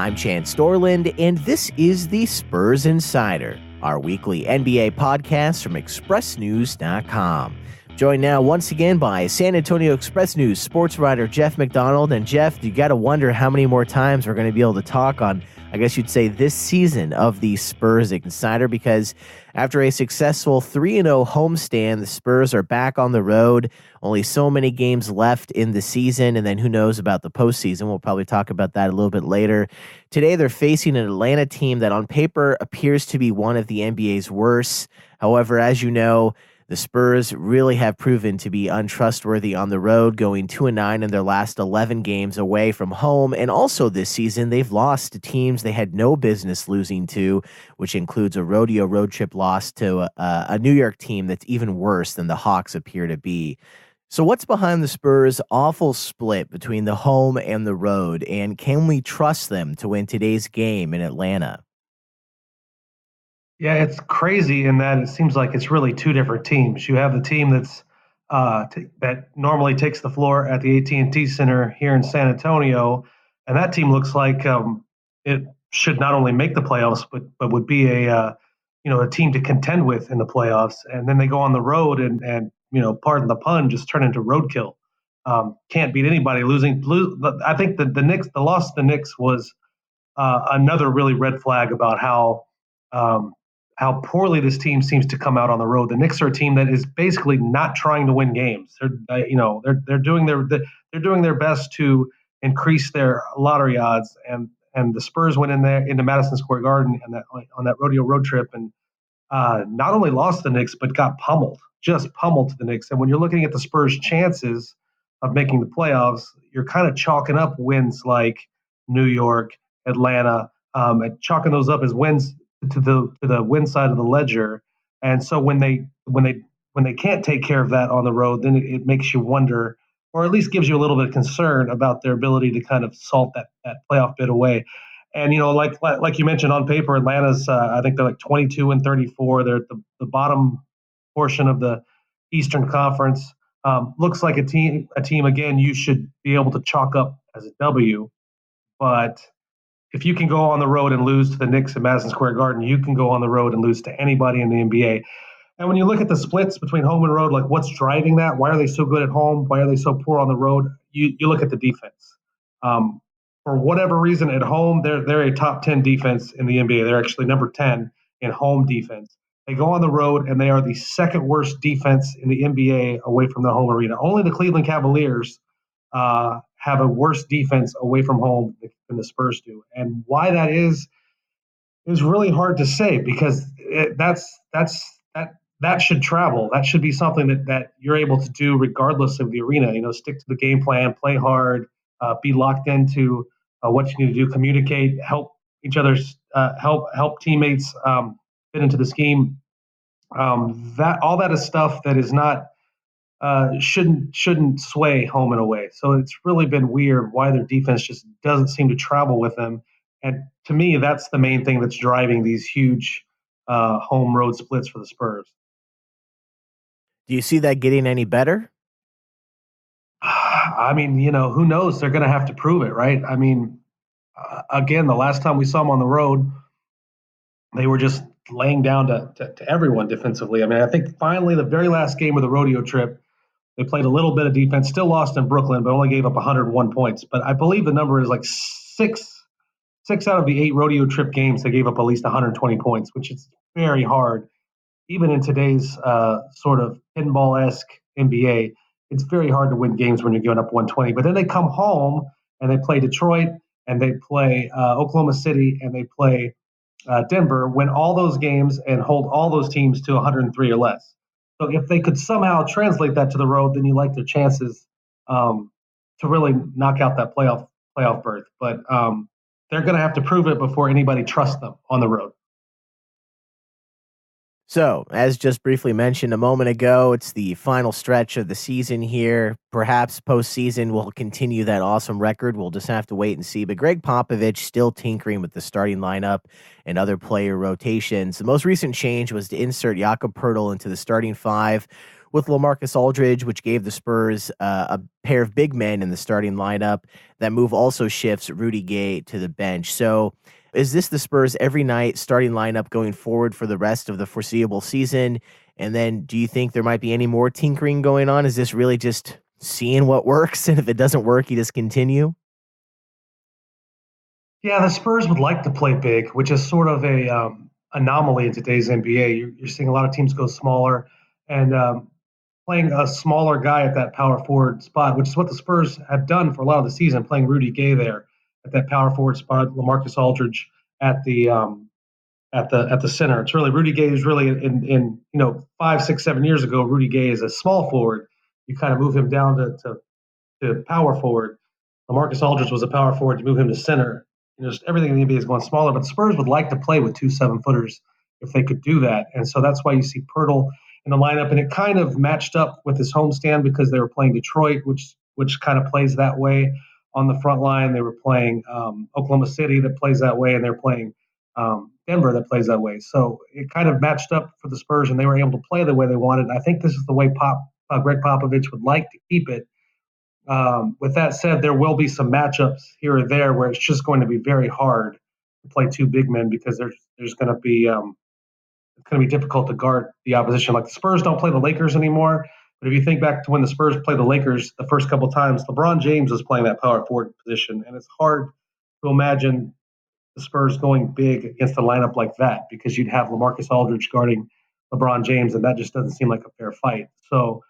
I'm Chance Dorland, and this is the Spurs Insider, our weekly NBA podcast from ExpressNews.com. Joined now once again by San Antonio Express News sports writer Jeff McDonald. And Jeff, you got to wonder how many more times we're going to be able to talk on, I guess you'd say, this season of the Spurs Insider, because after a successful 3-0 homestand, the Spurs are back on the road. Only so many games left in the season, and then who knows about the postseason. We'll probably talk about that a little bit later. Today, they're facing an Atlanta team that on paper appears to be one of the NBA's worst. However, as you know, the Spurs really have proven to be untrustworthy on the road, going 2-9 in their last 11 games away from home. And also this season, they've lost to teams they had no business losing to, which includes a rodeo road trip loss to a New York team that's even worse than the Hawks appear to be. So what's behind the Spurs' awful split between the home and the road? And can we trust them to win today's game in Atlanta? Yeah, it's crazy in that it seems like it's really two different teams. You have the team that normally takes the floor at the AT&T Center here in San Antonio, and that team looks like it should not only make the playoffs, but would be a team to contend with in the playoffs. And then they go on the road and pardon the pun, just turn into roadkill. Can't beat anybody. I think the loss to the Knicks was another really red flag about how poorly this team seems to come out on the road. The Knicks are a team that is basically not trying to win games. They're doing their best to increase their lottery odds, and the Spurs went in there into Madison Square Garden and on that rodeo road trip and not only lost the Knicks but got just pummeled to the Knicks. And when you're looking at the Spurs' chances of making the playoffs, you're kind of chalking up wins like New York, Atlanta, and chalking those up as wins to the win side of the ledger. And so when they can't take care of that on the road, then it makes you wonder, or at least gives you a little bit of concern about their ability to kind of salt that playoff bid away. And like you mentioned, on paper, Atlanta's I think they're like 22-34. They're at the bottom portion of the Eastern Conference. Looks like a team again you should be able to chalk up as a W, but if you can go on the road and lose to the Knicks at Madison Square Garden, you can go on the road and lose to anybody in the NBA. And when you look at the splits between home and road, like what's driving that? Why are they so good at home? Why are they so poor on the road? You look at the defense. For whatever reason, at home, they're a top 10 defense in the NBA. They're actually number 10 in home defense. They go on the road, and they are the second worst defense in the NBA away from the home arena. Only the Cleveland Cavaliers have a worse defense away from home than the Spurs do. And why that is really hard to say, because that should travel. That should be something that you're able to do regardless of the arena. Stick to the game plan, play hard, be locked into what you need to do, communicate, help each other's help teammates fit into the scheme. That all that is stuff that is not shouldn't sway home and away. So it's really been weird why their defense just doesn't seem to travel with them. And to me, that's the main thing that's driving these huge home road splits for the Spurs. Do you see that getting any better? I mean, who knows? They're going to have to prove it, right? I mean, again, the last time we saw them on the road, they were just laying down to everyone defensively. I mean, I think finally the very last game of the rodeo trip, they played a little bit of defense, still lost in Brooklyn, but only gave up 101 points. But I believe the number is like six out of the 8 rodeo trip games, they gave up at least 120 points, which is very hard. Even in today's sort of pinball-esque NBA, it's very hard to win games when you're giving up 120. But then they come home and they play Detroit and they play Oklahoma City and they play Denver, win all those games and hold all those teams to 103 or less. So if they could somehow translate that to the road, then you like their chances to really knock out that playoff berth. But they're going to have to prove it before anybody trusts them on the road. So, as just briefly mentioned a moment ago, it's the final stretch of the season here. Perhaps postseason will continue that awesome record. We'll just have to wait and see. But Greg Popovich still tinkering with the starting lineup and other player rotations. The most recent change was to insert Jakob Poeltl into the starting five, with LaMarcus Aldridge, which gave the Spurs a pair of big men in the starting lineup. That move also shifts Rudy Gay to the bench. So is this the Spurs every night starting lineup going forward for the rest of the foreseeable season? And then do you think there might be any more tinkering going on? Is this really just seeing what works? And if it doesn't work, you just continue? Yeah, the Spurs would like to play big, which is sort of a anomaly in today's NBA. You're seeing a lot of teams go smaller, and playing a smaller guy at that power forward spot, which is what the Spurs have done for a lot of the season, playing Rudy Gay there at that power forward spot, LaMarcus Aldridge at the center. It's really Rudy Gay is really in 5, 6, 7 years ago. Rudy Gay is a small forward. You kind of move him down to power forward. LaMarcus Aldridge was a power forward to move him to center. Just everything in the NBA is going smaller, but the Spurs would like to play with 2 7-footers if they could do that. And so that's why you see Pirtle in the lineup. And it kind of matched up with his homestand because they were playing Detroit, which kind of plays that way on the front line. They were playing Oklahoma City that plays that way, and they're playing Denver that plays that way. So it kind of matched up for the Spurs, and they were able to play the way they wanted. And I think this is the way Greg Popovich would like to keep it. With that said, there will be some matchups here or there where it's just going to be very hard to play 2 big men because there's going to be it's going to be difficult to guard the opposition. Like the Spurs don't play the Lakers anymore, but if you think back to when the Spurs played the Lakers the first couple of times, LeBron James was playing that power forward position, and it's hard to imagine the Spurs going big against a lineup like that because you'd have LaMarcus Aldridge guarding LeBron James, and that just doesn't seem like a fair fight. So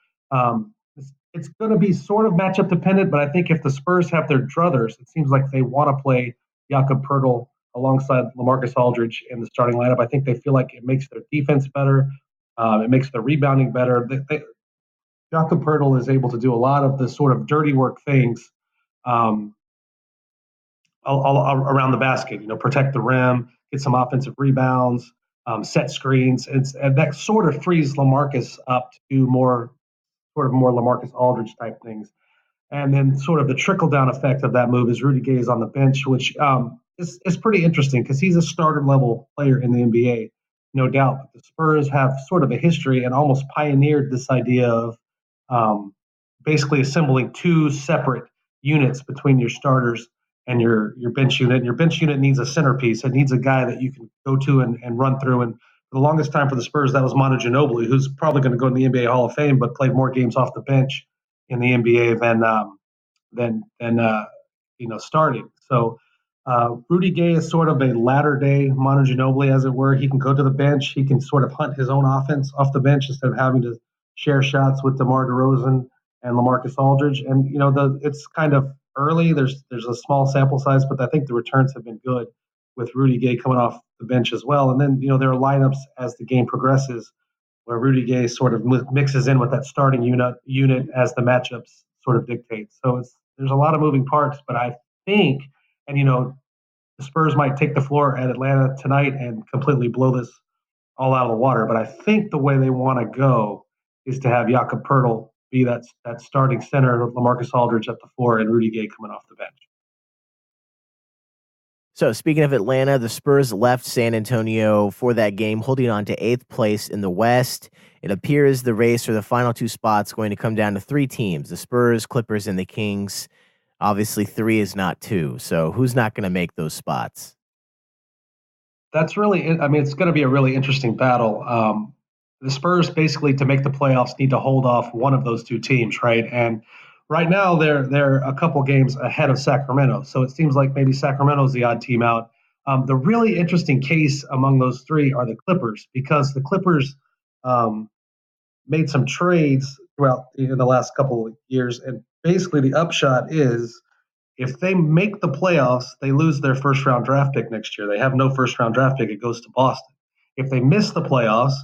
it's going to be sort of matchup dependent, but I think if the Spurs have their druthers, it seems like they want to play Jakob Poeltl alongside LaMarcus Aldridge in the starting lineup. I think they feel like it makes their defense better. It makes their rebounding better. Jakob Poeltl is able to do a lot of the sort of dirty work things all around the basket. Protect the rim, get some offensive rebounds, set screens, and that sort of frees LaMarcus up to do more LaMarcus Aldridge type things. And then sort of the trickle down effect of that move is Rudy Gay is on the bench, which is pretty interesting because he's a starter level player in the NBA, no doubt. But the Spurs have sort of a history and almost pioneered this idea of basically assembling 2 separate units between your starters and your bench unit. And your bench unit needs a centerpiece. It needs a guy that you can go to and run through. And for the longest time for the Spurs, that was Manu Ginobili, who's probably going to go in the NBA Hall of Fame, but played more games off the bench in the NBA than starting. So Rudy Gay is sort of a latter day Manu Ginobili, as it were. He can go to the bench. He can sort of hunt his own offense off the bench instead of having to share shots with DeMar DeRozan and LaMarcus Aldridge. And it's kind of early. There's a small sample size, but I think the returns have been good with Rudy Gay coming off the bench as well. And then there are lineups as the game progresses where Rudy Gay sort of mixes in with that starting unit as the matchups sort of dictate. So there's a lot of moving parts, but I think, and the Spurs might take the floor at Atlanta tonight and completely blow this all out of the water. But I think the way they want to go is to have Jakob Poeltl be that starting center, LaMarcus Aldridge at the 4, and Rudy Gay coming off the bench. So speaking of Atlanta, the Spurs left San Antonio for that game, holding on to 8th place in the West. It appears the race for the final 2 spots going to come down to 3 teams, the Spurs, Clippers, and the Kings. Obviously, 3 is not 2. So who's not going to make those spots? That's really, it's going to be a really interesting battle. The Spurs basically, to make the playoffs, need to hold off one of those 2 teams, right? And right now, they're a couple games ahead of Sacramento. So it seems like maybe Sacramento's the odd team out. The really interesting case among those 3 are the Clippers, because the Clippers made some trades throughout in the last couple of years. And basically the upshot is if they make the playoffs, they lose their first-round draft pick next year. They have no first-round draft pick. It goes to Boston. If they miss the playoffs,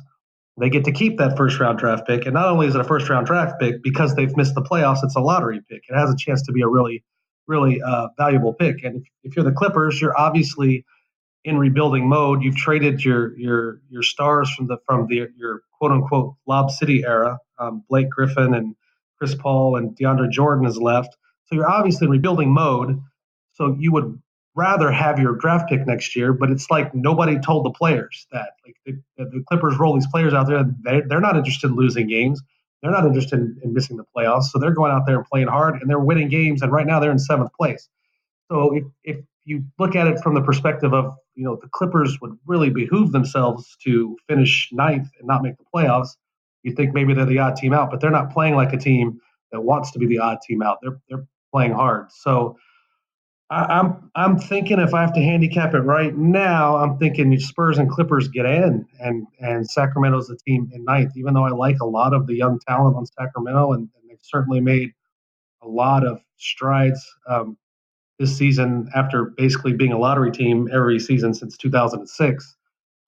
they get to keep that first-round draft pick. And not only is it a first-round draft pick, because they've missed the playoffs, it's a lottery pick. It has a chance to be a really, really valuable pick. And if you're the Clippers, you're obviously in rebuilding mode. You've traded your stars from your quote-unquote Lob City era. Blake Griffin and Chris Paul and DeAndre Jordan has left. So you're obviously in rebuilding mode. So you would rather have your draft pick next year, but it's like nobody told the players that. Like the Clippers roll these players out there, and they're not interested in losing games. they're not interested in missing the playoffs. So they're going out there and playing hard, and they're winning games. And right now they're in seventh place. So if you look at it from the perspective of, the Clippers would really behoove themselves to finish ninth and not make the playoffs, you think maybe they're the odd team out, but they're not playing like a team that wants to be the odd team out. They're playing hard. So I'm thinking, if I have to handicap it right now, I'm thinking Spurs and Clippers get in, and Sacramento's the team in ninth. Even though I like a lot of the young talent on Sacramento, and they've certainly made a lot of strides this season after basically being a lottery team every season since 2006.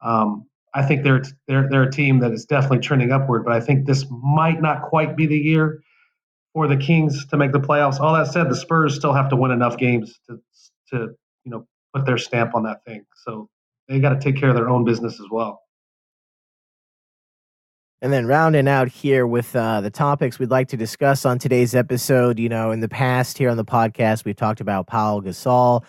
I think they're a team that is definitely trending upward, but I think this might not quite be the year for the Kings to make the playoffs. All that said, the Spurs still have to win enough games to put their stamp on that thing. So they got to take care of their own business as well. And then rounding out here with the topics we'd like to discuss on today's episode. In the past here on the podcast, we've talked about Pau Gasol.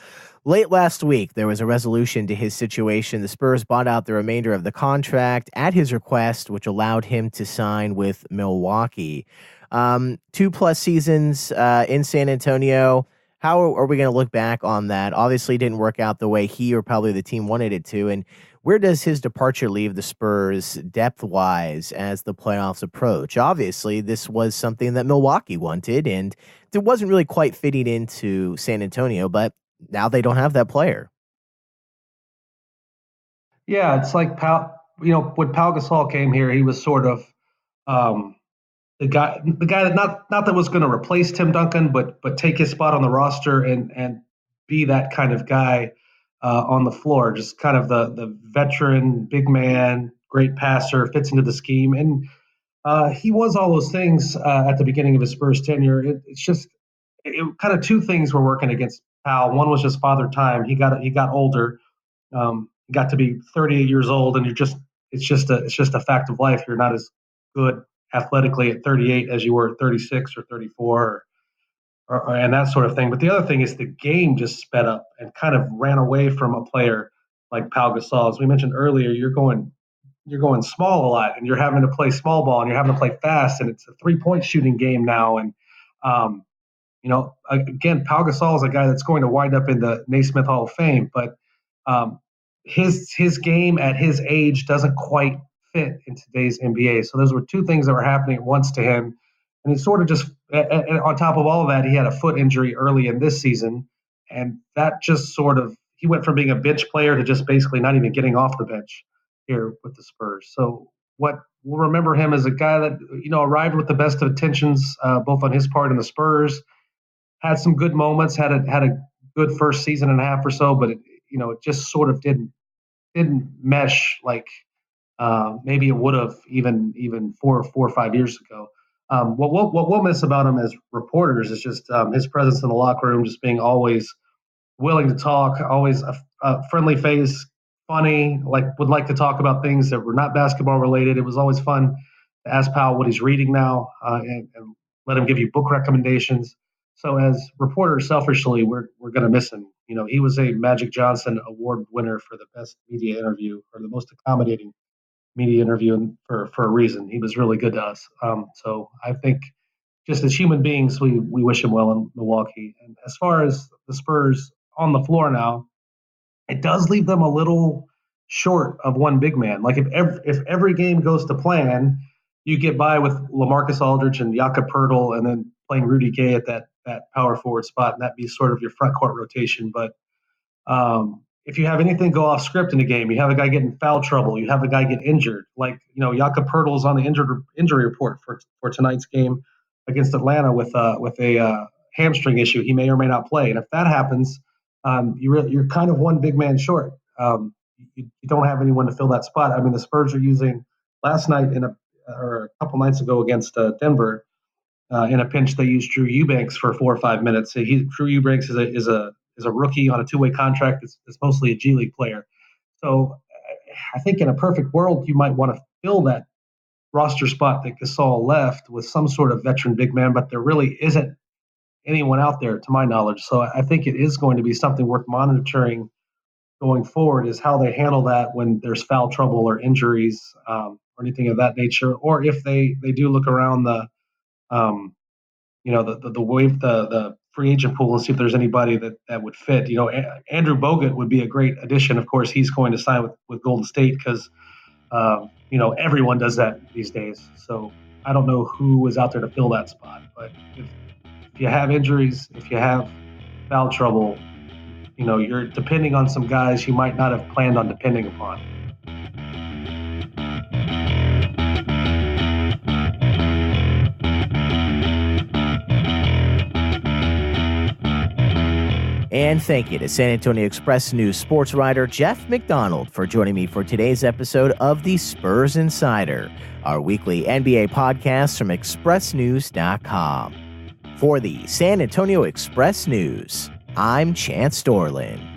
Late last week, there was a resolution to his situation. The Spurs bought out the remainder of the contract at his request, which allowed him to sign with Milwaukee. 2+ seasons in San Antonio. How are we going to look back on that? Obviously, it didn't work out the way he or probably the team wanted it to. And where does his departure leave the Spurs depth-wise as the playoffs approach? Obviously, this was something that Milwaukee wanted, and it wasn't really quite fitting into San Antonio, but now they don't have that player. Yeah, it's like when Pau Gasol came here, he was sort of the guy that not that was going to replace Tim Duncan, but take his spot on the roster and be that kind of guy on the floor, just kind of the veteran, big man, great passer, fits into the scheme. And he was all those things at the beginning of his Spurs tenure. It's just kind of two things were working against Pau. One was just father time. He got older, got to be 38 years old, and it's just a fact of life. You're not as good athletically at 38 as you were at 36 or 34 and that sort of thing. But the other thing is the game just sped up and kind of ran away from a player like Pau Gasol. As we mentioned earlier, you're going small a lot, and you're having to play small ball, and you're having to play fast, and it's a 3-point shooting game now. And again, Pau Gasol is a guy that's going to wind up in the Naismith Hall of Fame, but his game at his age doesn't quite fit in today's NBA. So those were two things that were happening at once to him. And he sort of just, and on top of all of that, he had a foot injury early in this season. And that just sort of, he went from being a bench player to just basically not even getting off the bench here with the Spurs. So what we'll remember him as a guy that, arrived with the best of intentions, both on his part and the Spurs, had some good moments, had a good first season and a half or so, but it just sort of didn't mesh like maybe it would have even 4 or 5 years ago. What we'll miss about him as reporters is just his presence in the locker room, just being always willing to talk, always a friendly face, funny, would like to talk about things that were not basketball related. It was always fun to ask Powell what he's reading now and let him give you book recommendations. So as reporters, selfishly, we're going to miss him. He was a Magic Johnson Award winner for the best media interview or the most accommodating media interview for a reason. He was really good to us. So I think just as human beings, we wish him well in Milwaukee. And as far as the Spurs on the floor now, it does leave them a little short of one big man. Like if every game goes to plan, you get by with LaMarcus Aldridge and Jakob Poeltl, and then playing Rudy Gay at that power forward spot, and that'd be sort of your front court rotation. But if you have anything go off script in a game, you have a guy get in foul trouble, you have a guy get injured. Jakob Poeltl is on the injury report for tonight's game against Atlanta with a hamstring issue. He may or may not play, and if that happens, you're kind of one big man short. You don't have anyone to fill that spot. I mean, the Spurs are using last night or a couple nights ago against Denver. In a pinch, they used Drew Eubanks for 4 or 5 minutes. Drew Eubanks is a rookie on a 2-way contract. It's mostly a G League player. So I think in a perfect world, you might want to fill that roster spot that Gasol left with some sort of veteran big man, but there really isn't anyone out there to my knowledge. So I think it is going to be something worth monitoring going forward, is how they handle that when there's foul trouble or injuries. or anything of that nature, or if they do look around the the free agent pool and see if there's anybody that would fit. Andrew Bogut would be a great addition. Of course, he's going to sign with Golden State because everyone does that these days. So I don't know who is out there to fill that spot. But if you have injuries, if you have foul trouble, you're depending on some guys you might not have planned on depending upon. And thank you to San Antonio Express News sports writer Jeff McDonald for joining me for today's episode of the Spurs Insider, our weekly NBA podcast from ExpressNews.com. For the San Antonio Express News, I'm Chance Dorland.